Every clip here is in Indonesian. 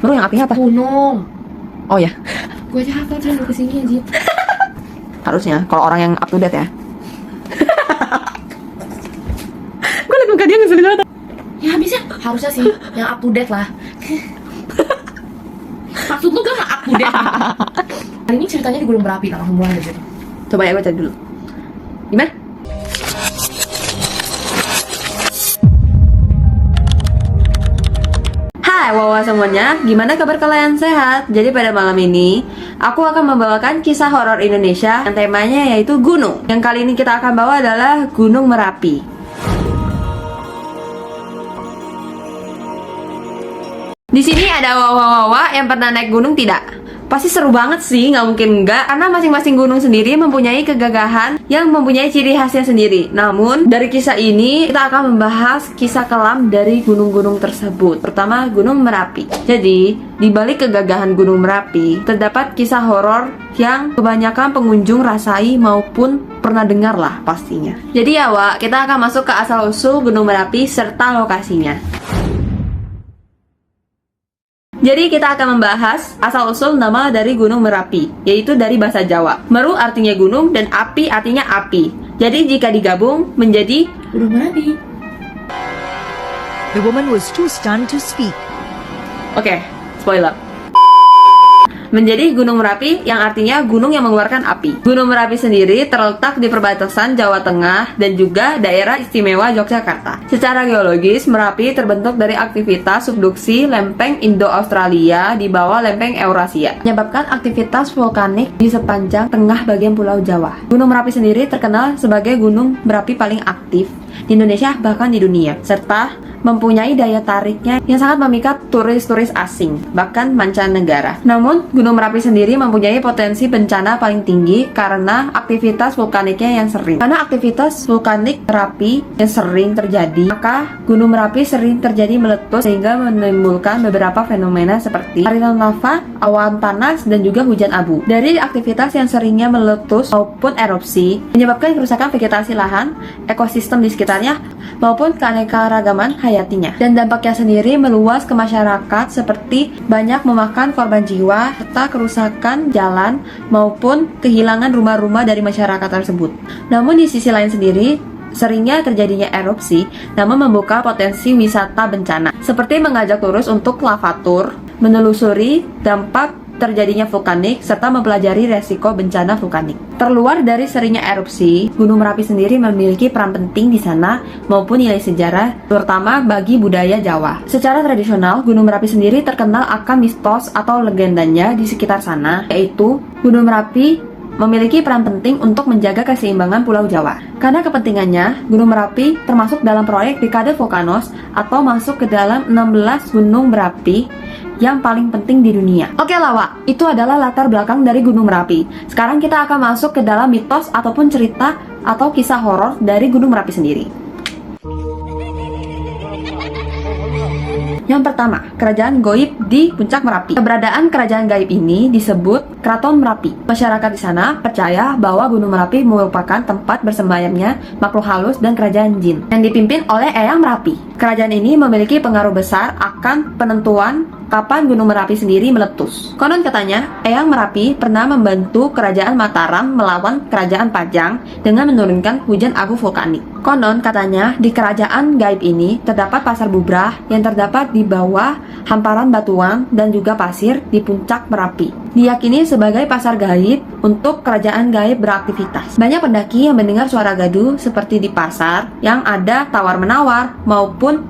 Meru yang apinya apa? Gunung. Oh ya, Gue aja hafal cuman udah kesini anjir. harusnya kalau orang yang up to date ya. Gue lagi muka dia ngeselin banget. Ya habisnya harusnya sih yang up to date lah. Maksud lu kan up to date gitu. Hari ini ceritanya di gunung berapi, langsung mulai aja. Coba ya gue cari dulu. Gimana? Hai Wawa semuanya, gimana kabar kalian sehat? Jadi pada malam ini, aku akan membawakan kisah horor Indonesia yang temanya yaitu gunung. Yang kali ini kita akan bawa adalah Gunung Merapi. Di sini ada Wawa yang pernah naik gunung tidak? Pasti seru banget sih, nggak mungkin enggak. Karena masing-masing gunung sendiri mempunyai kegagahan yang mempunyai ciri khasnya sendiri. Namun, dari kisah ini, kita akan membahas kisah kelam dari gunung-gunung tersebut. Pertama, Gunung Merapi. Jadi, di balik kegagahan Gunung Merapi, terdapat kisah horor yang kebanyakan pengunjung rasai maupun pernah dengar lah pastinya. Jadi ya, Wak, kita akan masuk ke asal-usul Gunung Merapi serta lokasinya. Jadi kita akan membahas asal-usul nama dari Gunung Merapi, yaitu dari bahasa Jawa. Meru artinya gunung dan api artinya api. Jadi jika digabung menjadi Gunung Merapi. The woman was too stunned to speak. Oke, spoiler. Menjadi Gunung Merapi yang artinya gunung yang mengeluarkan api. Gunung Merapi sendiri terletak di perbatasan Jawa Tengah dan juga daerah istimewa Yogyakarta. Secara geologis, Merapi terbentuk dari aktivitas subduksi lempeng Indo-Australia di bawah lempeng Eurasia, menyebabkan aktivitas vulkanik di sepanjang tengah bagian Pulau Jawa. Gunung Merapi sendiri terkenal sebagai gunung berapi paling aktif di Indonesia bahkan di dunia, serta mempunyai daya tariknya yang sangat memikat turis-turis asing, bahkan mancanegara. Namun, Gunung Merapi sendiri mempunyai potensi bencana paling tinggi karena aktivitas vulkaniknya yang sering. Karena aktivitas vulkanik Merapi yang sering terjadi, maka Gunung Merapi sering terjadi meletus sehingga menimbulkan beberapa fenomena seperti aliran lava, awan panas, dan juga hujan abu. Dari aktivitas yang seringnya meletus maupun erupsi, menyebabkan kerusakan vegetasi lahan, ekosistem di sekitarnya, maupun keanekaragaman hayatinya. Dan dampaknya sendiri meluas ke masyarakat seperti banyak memakan korban jiwa, serta kerusakan jalan maupun kehilangan rumah-rumah dari masyarakat tersebut. Namun di sisi lain sendiri, seringnya terjadinya erupsi namun membuka potensi wisata bencana, seperti mengajak turis untuk lavatur, menelusuri dampak terjadinya vulkanik, serta mempelajari resiko bencana vulkanik. Terluar dari seringnya erupsi, Gunung Merapi sendiri memiliki peran penting di sana maupun nilai sejarah, terutama bagi budaya Jawa. Secara tradisional, Gunung Merapi sendiri terkenal akan mistos atau legendanya di sekitar sana, yaitu Gunung Merapi memiliki peran penting untuk menjaga keseimbangan Pulau Jawa. Karena kepentingannya, Gunung Merapi termasuk dalam proyek Dekade Volkanos atau masuk ke dalam 16 gunung berapi yang paling penting di dunia. Oke lah, Wak, itu adalah latar belakang dari Gunung Merapi. Sekarang kita akan masuk ke dalam mitos ataupun cerita atau kisah horor dari Gunung Merapi sendiri. Yang pertama, kerajaan gaib di Puncak Merapi. Keberadaan kerajaan gaib ini disebut Keraton Merapi. Masyarakat di sana percaya bahwa Gunung Merapi merupakan tempat bersembayamnya makhluk halus dan kerajaan jin yang dipimpin oleh Eyang Merapi. Kerajaan ini memiliki pengaruh besar akan penentuan kapan Gunung Merapi sendiri meletus. Konon katanya, Eyang Merapi pernah membantu kerajaan Mataram melawan kerajaan Pajang dengan menurunkan hujan abu vulkanik. Konon katanya, di kerajaan gaib ini terdapat pasar bubrah yang terdapat di bawah hamparan batuan dan juga pasir di puncak Merapi. Diyakini sebagai pasar gaib untuk kerajaan gaib beraktivitas. Banyak pendaki yang mendengar suara gaduh seperti di pasar yang ada tawar-menawar maupun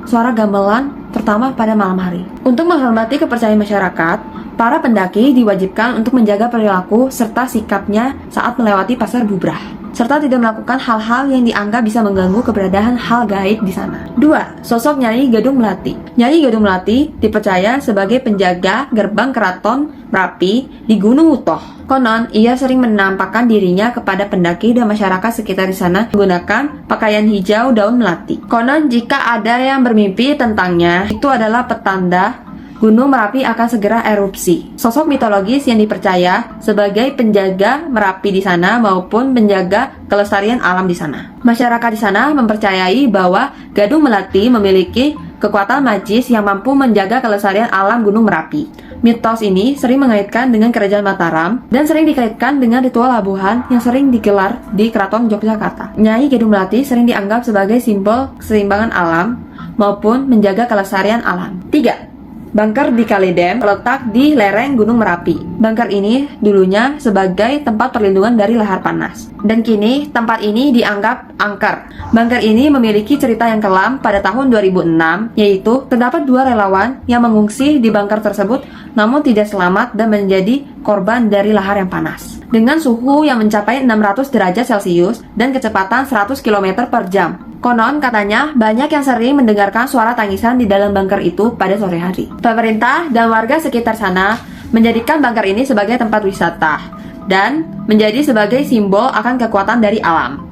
suara gamelan, terutama pada malam hari. Untuk menghormati kepercayaan masyarakat, para pendaki diwajibkan untuk menjaga perilaku serta sikapnya saat melewati pasar bubrah, serta tidak melakukan hal-hal yang dianggap bisa mengganggu keberadaan hal gaib di sana. 2. Sosok Nyai Gadung Melati. Nyai Gadung Melati dipercaya sebagai penjaga gerbang keraton Merapi di Gunung Utoh. Konon, ia sering menampakkan dirinya kepada pendaki dan masyarakat sekitar di sana menggunakan pakaian hijau daun melati. Konon, jika ada yang bermimpi tentangnya, itu adalah petanda Gunung Merapi akan segera erupsi. Sosok mitologis yang dipercaya sebagai penjaga Merapi di sana maupun penjaga kelestarian alam di sana. Masyarakat di sana mempercayai bahwa Gadung Melati memiliki kekuatan magis yang mampu menjaga kelestarian alam Gunung Merapi. Mitos ini sering mengaitkan dengan Kerajaan Mataram dan sering dikaitkan dengan ritual labuhan yang sering digelar di Keraton Yogyakarta. Nyai Gedung Melati sering dianggap sebagai simbol keseimbangan alam maupun menjaga kelestarian alam. 3. Bunker di Kalidem terletak di lereng Gunung Merapi. Bunker ini dulunya sebagai tempat perlindungan dari lahar panas. Dan kini tempat ini dianggap angker. Bunker ini memiliki cerita yang kelam pada tahun 2006, yaitu terdapat 2 relawan yang mengungsi di bunker tersebut namun tidak selamat dan menjadi korban dari lahar yang panas. Dengan suhu yang mencapai 600 derajat Celcius dan kecepatan 100 km per jam. Konon katanya banyak yang sering mendengarkan suara tangisan di dalam bunker itu pada sore hari. Pemerintah dan warga sekitar sana menjadikan bunker ini sebagai tempat wisata dan menjadi sebagai simbol akan kekuatan dari alam.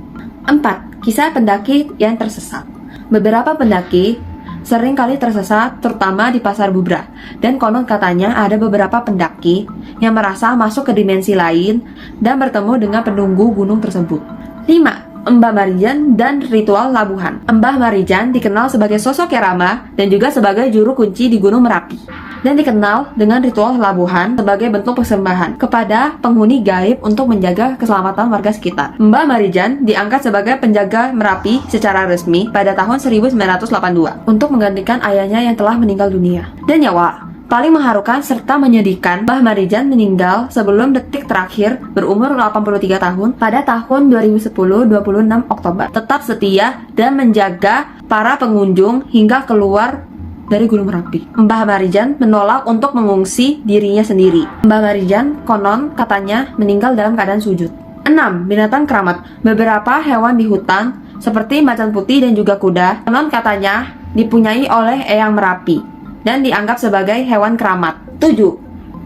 4. Kisah pendaki yang tersesat. Beberapa pendaki sering kali tersesat terutama di Pasar Bubra, dan konon katanya ada beberapa pendaki yang merasa masuk ke dimensi lain dan bertemu dengan penunggu gunung tersebut. 5. Mbah Marijan dan ritual labuhan. Mbah Marijan dikenal sebagai sosok yang ramah dan juga sebagai juru kunci di Gunung Merapi, dan dikenal dengan ritual labuhan sebagai bentuk persembahan kepada penghuni gaib untuk menjaga keselamatan warga sekitar. Mbah Marijan diangkat sebagai penjaga Merapi secara resmi pada tahun 1982 untuk menggantikan ayahnya yang telah meninggal dunia. Dan nyawa paling mengharukan serta menyedihkan, Mbah Marijan meninggal sebelum detik terakhir berumur 83 tahun pada tahun 2010 26 Oktober. Tetap setia dan menjaga para pengunjung hingga keluar dari Gunung Merapi. Mbah Marijan menolak untuk mengungsi dirinya sendiri. Mbah Marijan konon katanya meninggal dalam keadaan sujud. 6. Binatang keramat. Beberapa hewan di hutan seperti macan putih dan juga kuda konon katanya dipunyai oleh Eyang Merapi dan dianggap sebagai hewan keramat. 7.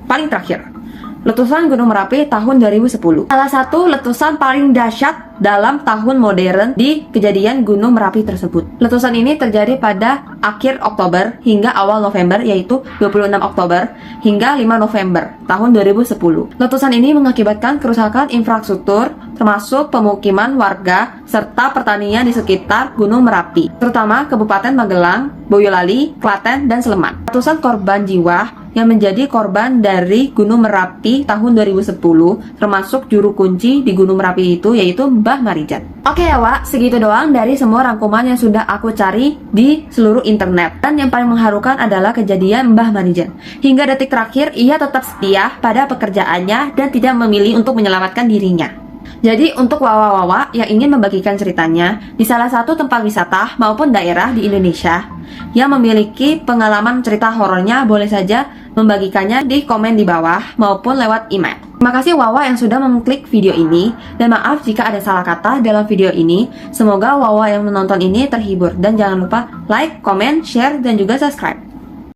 Paling terakhir, letusan Gunung Merapi tahun 2010. Salah satu letusan paling dahsyat dalam tahun modern di kejadian Gunung Merapi tersebut. Letusan ini terjadi pada akhir Oktober hingga awal November, yaitu 26 Oktober hingga 5 November tahun 2010. Letusan ini mengakibatkan kerusakan infrastruktur termasuk pemukiman warga serta pertanian di sekitar Gunung Merapi, terutama Kabupaten Magelang, Boyolali, Klaten, dan Sleman. Ratusan korban jiwa yang menjadi korban dari Gunung Merapi tahun 2010, termasuk juru kunci di Gunung Merapi itu, yaitu Mbah Marijan. Oke ya Wak, segitu doang dari semua rangkuman yang sudah aku cari di seluruh internet. Dan yang paling mengharukan adalah kejadian Mbah Marijan. Hingga detik terakhir, ia tetap setia pada pekerjaannya dan tidak memilih untuk menyelamatkan dirinya. Jadi untuk wawa-wawa yang ingin membagikan ceritanya di salah satu tempat wisata maupun daerah di Indonesia yang memiliki pengalaman cerita horornya, boleh saja membagikannya di komen di bawah maupun lewat email. Terima kasih Wawa yang sudah mengklik video ini, dan maaf jika ada salah kata dalam video ini. Semoga Wawa yang menonton ini terhibur, dan jangan lupa like, comment, share, dan juga subscribe.